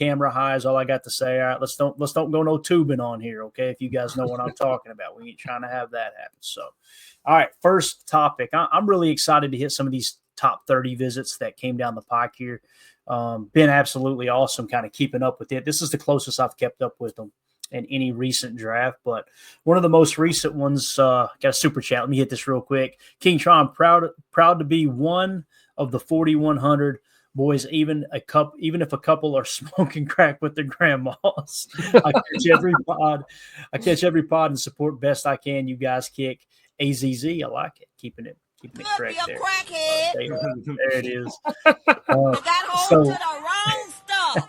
camera high is all I got to say. All right, let's don't go no tubing on here, okay? If you guys know what I'm talking about, we ain't trying to have that happen. So, all right, first topic. I'm really excited to hit some of these top 30 visits that came down the pike here. Been absolutely awesome, kind of keeping up with it. This is the closest I've kept up with them in any recent draft, but one of the most recent ones, got a super chat. Let me hit this real quick. King Tron, proud to be one of the 4,100 boys, even if a couple are smoking crack with their grandmas. I catch every pod and support best I can. You guys kick. AZZ, I like it. Keeping it correct there. There it is. Got hold to the wrong stuff.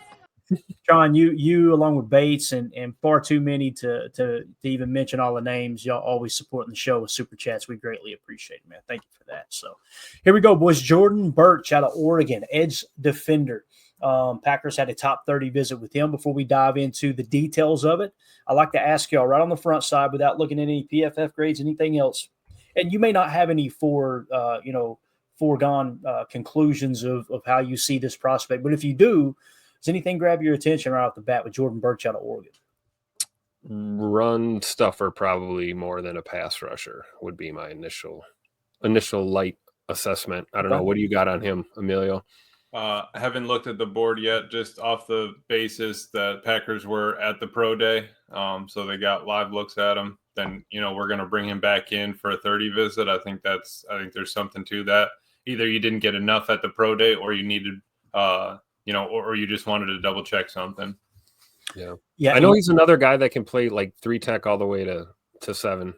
John, you along with Bates and far too many to even mention all the names. Y'all always supporting the show with super chats. We greatly appreciate it, man. Thank you for that. So here we go, boys. Jordan Burch out of Oregon, edge defender. Packers had a top 30 visit with him. Before we dive into the details of it, I'd like to ask y'all right on the front side, without looking at any PFF grades, anything else, and you may not have any foregone conclusions of how you see this prospect, but if you do, does anything grab your attention right off the bat with Jordan Burch out of Oregon? Run stuffer, probably more than a pass rusher, would be my initial light assessment. I don't know. What do you got on him, Emilio? I haven't looked at the board yet, just off the basis that Packers were at the pro day. So they got live looks at him. Then, we're going to bring him back in for a 30 visit. I think there's something to that. Either you didn't get enough at the pro day, or you needed, or you just wanted to double check something. Yeah. I know he's another guy that can play like 3 tech all the way to 7,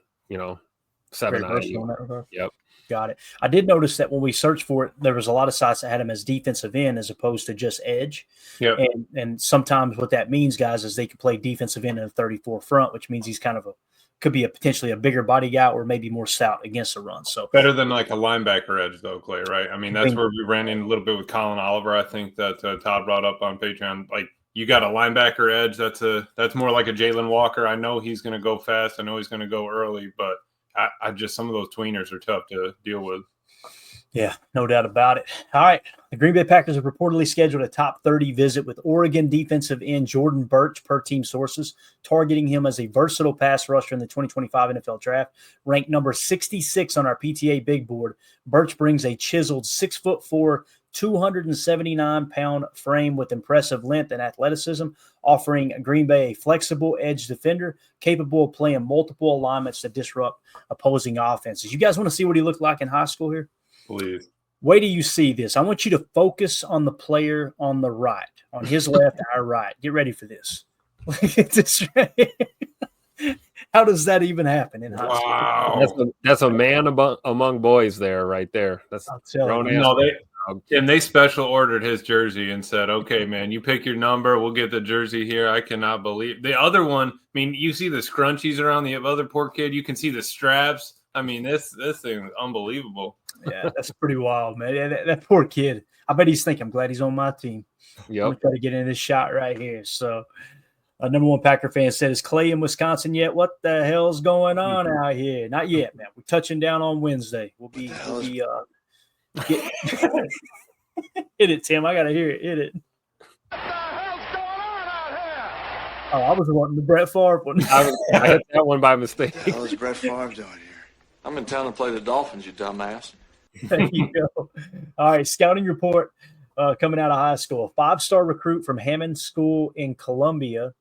7. Yep. Got it. I did notice that when we searched for it, there was a lot of sites that had him as defensive end as opposed to just edge. Yep. And sometimes what that means, guys, is they can play defensive end in a 34 front, which means he's kind of could be potentially a bigger body guy or maybe more stout against the run. So better than like a linebacker edge though, Clay, right? I mean, that's where we ran in a little bit with Colin Oliver. I think that Todd brought up on Patreon. Like, you got a linebacker edge. That's more like a Jalen Walker. I know he's going to go fast. I know he's going to go early, but I just, some of those tweeners are tough to deal with. Yeah, no doubt about it. All right. The Green Bay Packers have reportedly scheduled a top 30 visit with Oregon defensive end Jordan Burch, per team sources, targeting him as a versatile pass rusher in the 2025 NFL Draft. Ranked number 66 on our PTA big board, Burch brings a chiseled 6'4", 279-pound frame with impressive length and athleticism, offering Green Bay a flexible edge defender capable of playing multiple alignments to disrupt opposing offenses. You guys want to see what he looked like in high school here? Please. Wait till you see this. I want you to focus on the player on the right, on his left, our right. Get ready for this. How does that even happen in high school? That's a man among boys there, right there. That's they special ordered his jersey and said, "Okay, man, you pick your number. We'll get the jersey here." I cannot believe the other one. I mean, you see the scrunchies around the other poor kid. You can see the straps. I mean, this thing is unbelievable. Yeah, that's pretty wild, man. That poor kid. I bet he's thinking, I'm glad he's on my team. Yep. I'm trying to get in this shot right here. So, number one Packer fan said, "Is Clay in Wisconsin yet? What the hell's going on out here?" Not yet, man. We're touching down on Wednesday. We'll be hit it, Tim. I gotta hear it. Hit it. What the hell's going on out here? Oh, I was wanting the Brett Favre one. I hit that one by mistake. What the hell is Brett Favre doing here? I'm in town to play the Dolphins, you dumbass. There you go. All right, scouting report coming out of high school. 5-star recruit from Hammond School in Columbia,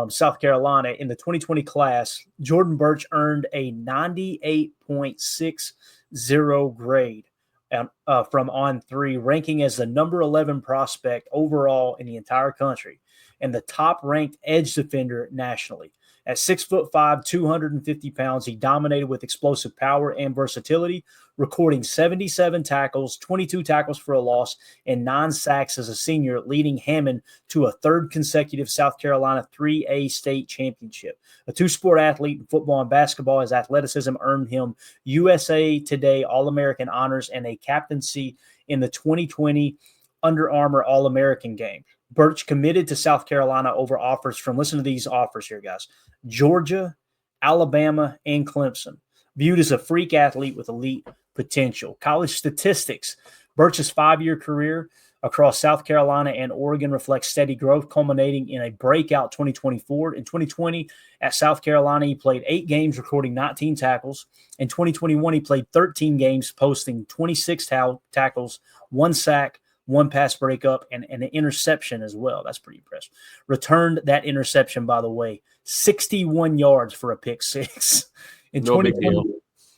South Carolina. In the 2020 class, Jordan Burch earned a 98.60 grade from On3, ranking as the number 11 prospect overall in the entire country and the top-ranked edge defender nationally. At 6'5", 250 pounds, he dominated with explosive power and versatility, recording 77 tackles, 22 tackles for a loss, and 9 sacks as a senior, leading Hammond to a third consecutive South Carolina 3A state championship. A two-sport athlete in football and basketball, his athleticism earned him USA Today All-American honors and a captaincy in the 2020 Under Armour All-American game. Burch committed to South Carolina over offers from, listen to these offers here, guys, Georgia, Alabama, and Clemson. Viewed as a freak athlete with elite potential. College statistics. Burch's 5-year career across South Carolina and Oregon reflects steady growth, culminating in a breakout 2024. In 2020, at South Carolina, he played 8 games, recording 19 tackles. In 2021, he played 13 games, posting 26 tackles, 1 sack, 1 pass breakup, and an interception as well. That's pretty impressive. Returned that interception, by the way, 61 yards for a pick 6. No big deal.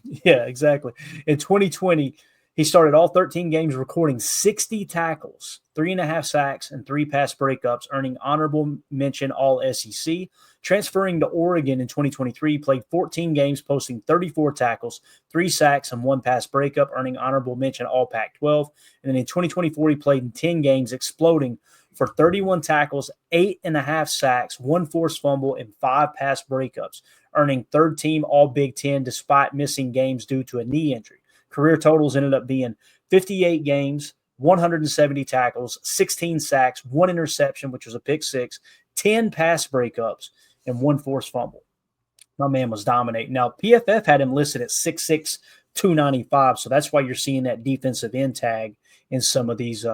Yeah, exactly. In 2020, he started all 13 games, recording 60 tackles, 3.5 sacks, and 3 pass breakups, earning honorable mention All SEC. Transferring to Oregon in 2023, he played 14 games, posting 34 tackles, 3 sacks, and 1 pass breakup, earning honorable mention All Pac-12. And then in 2024, he played in 10 games, exploding for 31 tackles, 8.5 sacks, 1 forced fumble, and 5 pass breakups, earning third team All Big Ten despite missing games due to a knee injury. Career totals ended up being 58 games, 170 tackles, 16 sacks, 1 interception, which was a pick 6, 10 pass breakups, and 1 forced fumble. My man was dominating. Now, PFF had him listed at 6'6", 295, so that's why you're seeing that defensive end tag in some of these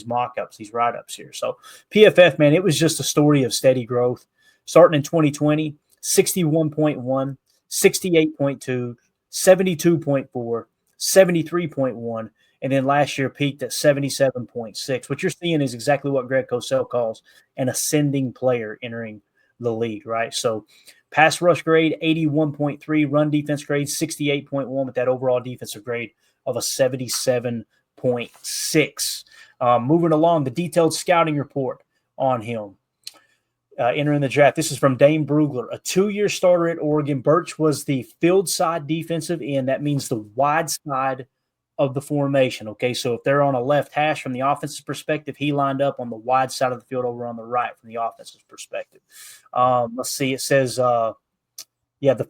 mock-ups, these write-ups here. So PFF, man, it was just a story of steady growth. Starting in 2020, 61.1, 68.2, 72.4, 73.1, and then last year peaked at 77.6. What you're seeing is exactly what Greg Cosell calls an ascending player entering the league, right? So pass rush grade, 81.3, run defense grade, 68.1, with that overall defensive grade of a 77.6. Moving along, the detailed scouting report on him. Entering the draft. This is from Dane Brugler, a 2-year starter at Oregon. Burch was the field side defensive end. That means the wide side of the formation. Okay, so if they're on a left hash from the offensive perspective, he lined up on the wide side of the field over on the right from the offensive perspective. Let's see. It says, the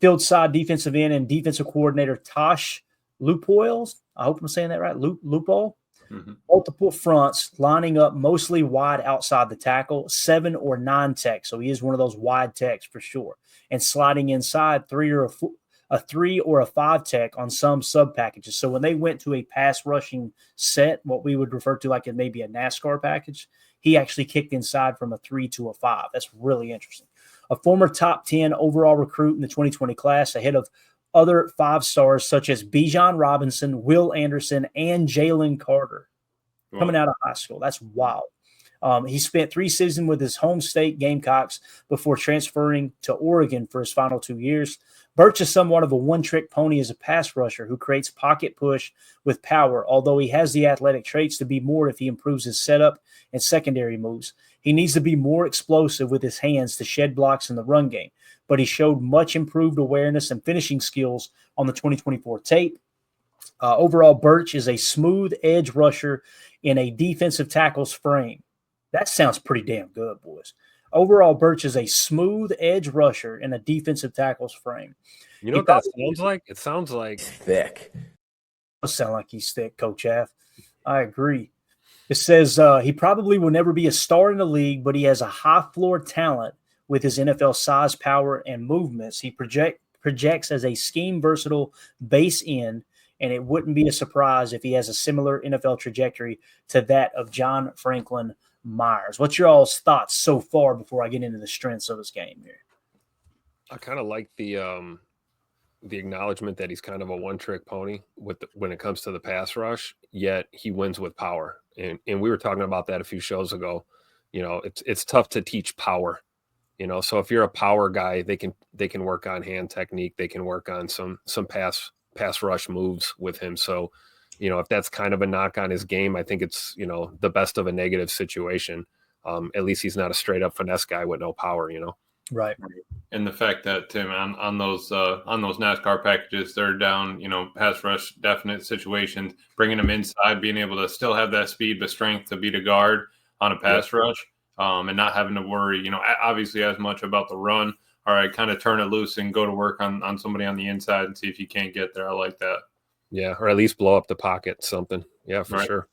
field side defensive end and defensive coordinator Tosh Lupoils. I hope I'm saying that right. Lupol. Mm-hmm. Multiple fronts, lining up mostly wide outside the tackle, 7 or 9 tech. So he is one of those wide techs for sure. And sliding inside a 3 or a 5 tech on some sub packages. So when they went to a pass rushing set, what we would refer to like in maybe a NASCAR package, he actually kicked inside from a 3 to a 5. That's really interesting. A former top 10 overall recruit in the 2020 class, ahead of other 5 stars such as Bijan Robinson, Will Anderson, and Jalen Carter coming out of high school. That's wild. He spent 3 seasons with his home state Gamecocks before transferring to Oregon for his final 2 years. Burch is somewhat of a one-trick pony as a pass rusher who creates pocket push with power, although he has the athletic traits to be more if he improves his setup and secondary moves. He needs to be more explosive with his hands to shed blocks in the run game, but he showed much improved awareness and finishing skills on the 2024 tape. Overall, Burch is a smooth edge rusher in a defensive tackle's frame. That sounds pretty damn good, boys. Overall, Burch is a smooth edge rusher in a defensive tackle's frame. You know what that sounds like? It sounds like thick. It does sound like he's thick, Coach Aff. I agree. It says he probably will never be a star in the league, but he has a high floor talent with his NFL size, power, and movements. He projects as a scheme versatile base end, and it wouldn't be a surprise if he has a similar NFL trajectory to that of John Franklin Myers. What's your all's thoughts so far before I get into the strengths of his game here? I kind of like the acknowledgement that he's kind of a one-trick pony when it comes to the pass rush, yet he wins with power. And we were talking about that a few shows ago. You know, it's tough to teach power. You know, so if you're a power guy, they can work on hand technique. They can work on some pass rush moves with him. So, you know, if that's kind of a knock on his game, I think it's, you know, the best of a negative situation. At least he's not a straight up finesse guy with no power, you know? Right. And the fact that, Tim, on those NASCAR packages, they're down, you know, pass rush definite situations, bringing them inside, being able to still have that speed, but strength to beat a guard on a pass rush, and not having to worry, you know, obviously as much about the run. All right, kind of turn it loose and go to work on somebody on the inside and see if you can't get there. I like that. Yeah, or at least blow up the pocket, something. Yeah, for sure.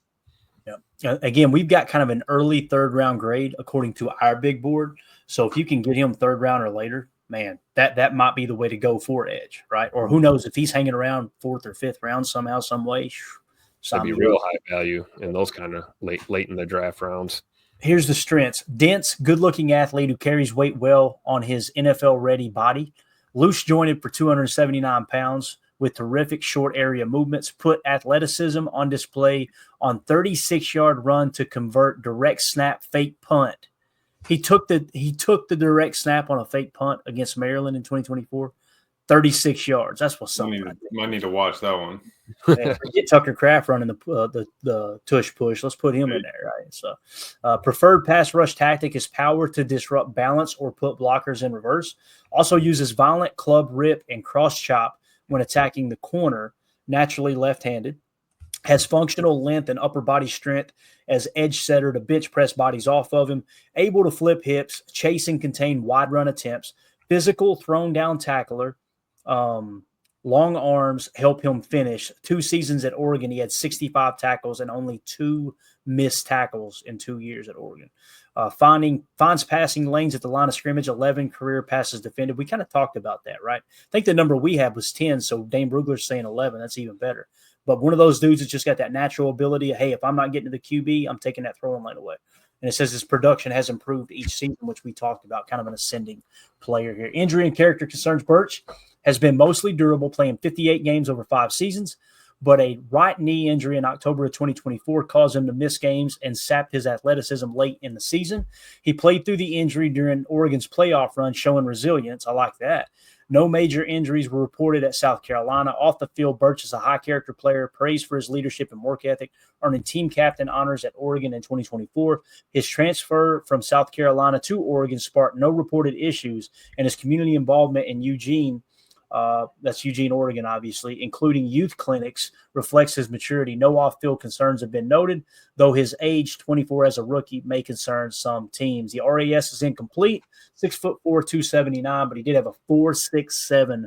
Yeah. Again, we've got kind of an early 3rd round grade according to our big board. So if you can get him 3rd round or later, man, that might be the way to go for edge, right? Or who knows if he's hanging around 4th or 5th round somehow, some way, That'd be real high value in those kind of late in the draft rounds. Here's the strengths. Dense, good-looking athlete who carries weight well on his NFL-ready body. Loose jointed for 279 pounds with terrific short area movements. Put athleticism on display on 36-yard run to convert direct snap fake punt. He took the direct snap on a fake punt against Maryland in 2024. 36 yards. That's what's something. Might need to watch that one. Man, forget Tucker Kraft running the tush push. Let's put him in there, right? So, preferred pass rush tactic is power to disrupt balance or put blockers in reverse. Also uses violent club rip and cross chop when attacking the corner. Naturally left-handed. Has functional length and upper body strength as edge setter to bench press bodies off of him. Able to flip hips, chase and contain wide run attempts. Physical thrown down tackler. Long arms help him finish. 2 seasons at Oregon, he had 65 tackles and only 2 missed tackles in 2 years at Oregon. Finds passing lanes at the line of scrimmage, 11 career passes defended. We kind of talked about that, right? I think the number we had was 10, so Dane Brugler's saying 11. That's even better. But one of those dudes that's just got that natural ability of, hey, if I'm not getting to the QB, I'm taking that throwing lane away. And it says his production has improved each season, which we talked about, kind of an ascending player here. Injury and character concerns. Burch has been mostly durable, playing 58 games over 5 seasons, but a right knee injury in October of 2024 caused him to miss games and sapped his athleticism late in the season. He played through the injury during Oregon's playoff run, showing resilience. I like that. No major injuries were reported at South Carolina. Off the field, Burch is a high-character player, praised for his leadership and work ethic, earning team captain honors at Oregon in 2024. His transfer from South Carolina to Oregon sparked no reported issues, and his community involvement in Eugene, that's Eugene, Oregon, obviously, including youth clinics, reflects his maturity. No off-field concerns have been noted, though his age, 24 as a rookie, may concern some teams. The RAS is incomplete, 6'4", 279, but he did have a 4.67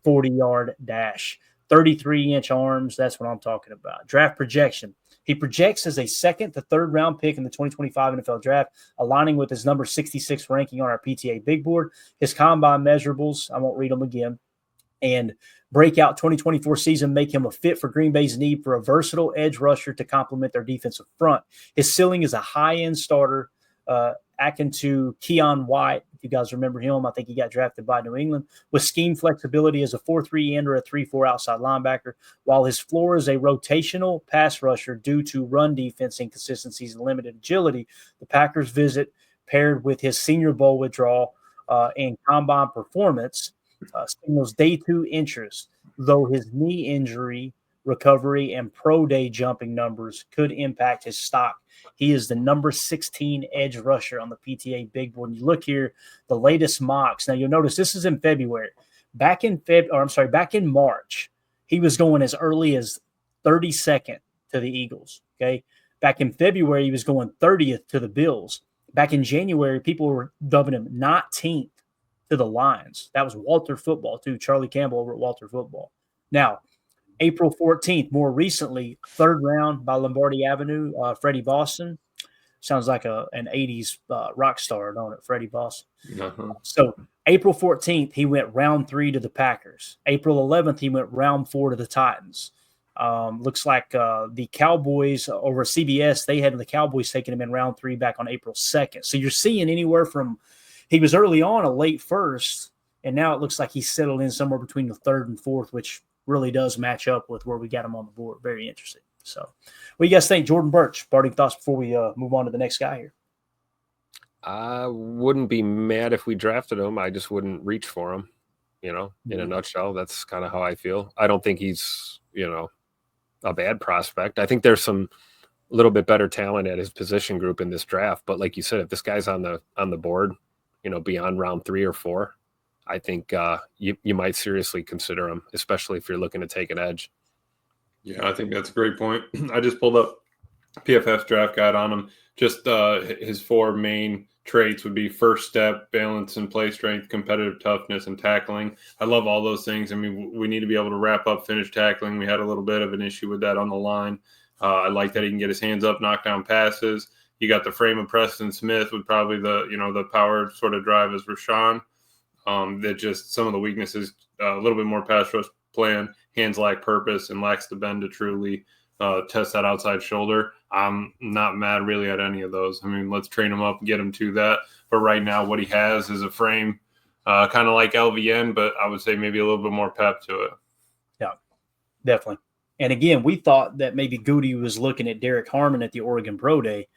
40-yard dash, 33-inch arms. That's what I'm talking about. Draft projection. He projects as a 2nd to 3rd round pick in the 2025 NFL Draft, aligning with his number 66 ranking on our PTA Big Board. His combine measurables, I won't read them again, and breakout 2024 season make him a fit for Green Bay's need for a versatile edge rusher to complement their defensive front. His ceiling is a high-end starter, akin to Keon White. If you guys remember him, I think he got drafted by New England, with scheme flexibility as a 4-3 end or a 3-4 outside linebacker, while his floor is a rotational pass rusher due to run defense inconsistencies and limited agility. The Packers visit, paired with his Senior Bowl withdrawal and combine performance, signals day 2 interest, though his knee injury recovery and pro day jumping numbers could impact his stock. He is the number 16 edge rusher on the PTA Big Board. And you look here, the latest mocks. Now you'll notice this is in February. Back in March, he was going as early as 32nd to the Eagles. Okay. Back in February, he was going 30th to the Bills. Back in January, people were dubbing him 19th to the Lions. That was Walter Football, too. Charlie Campbell over at Walter Football. Now, April 14th, more recently, 3rd round by Lombardi Avenue, Freddie Boston. Sounds like an 80s rock star, don't it, Freddie Boston? Uh-huh. So April 14th, he went round 3 to the Packers. April 11th, he went round 4 to the Titans. Looks like the Cowboys over CBS, they had the Cowboys taking him in round 3 back on April 2nd. So you're seeing anywhere from he was early on a late 1st, and now it looks like he's settled in somewhere between the 3rd and 4th, which really does match up with where we got him on the board. Very interesting. So what do you guys think? Jordan Burch, parting thoughts before we move on to the next guy here. I wouldn't be mad if we drafted him. I just wouldn't reach for him, in a nutshell. That's kind of how I feel. I don't think he's, a bad prospect. I think there's some little bit better talent at his position group in this draft. But like you said, if this guy's on the board, beyond round 3 or 4, I think you might seriously consider him, especially if you're looking to take an edge. Yeah, I think that's a great point. I just pulled up PFF's draft guide on him. Just his 4 main traits would be first step, balance and play strength, competitive toughness, and tackling. I love all those things. I mean, we need to be able to wrap up, finish tackling. We had a little bit of an issue with that on the line. I like that he can get his hands up, knock down passes. You got the frame of Preston Smith with probably the power sort of drive as Rashawn. That just some of the weaknesses, a little bit more pass rush plan, hands lack purpose, and lacks the bend to truly test that outside shoulder. I'm not mad really at any of those. I mean, let's train him up and get him to that. But right now, what he has is a frame kind of like LVN, but I would say maybe a little bit more pep to it. Yeah, definitely. And again, we thought that maybe Goody was looking at Derek Harmon at the Oregon Pro Day.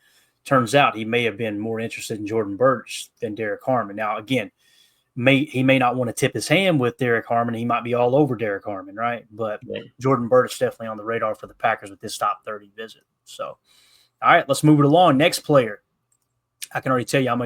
Turns out he may have been more interested in Jordan Burch than Derek Harmon. Now, again, he may not want to tip his hand with Derek Harmon. He might be all over Derek Harmon, right? But Jordan Burch definitely on the radar for the Packers with this top 30 visit. So, all right, let's move it along. Next player. I can already tell you I'm going to get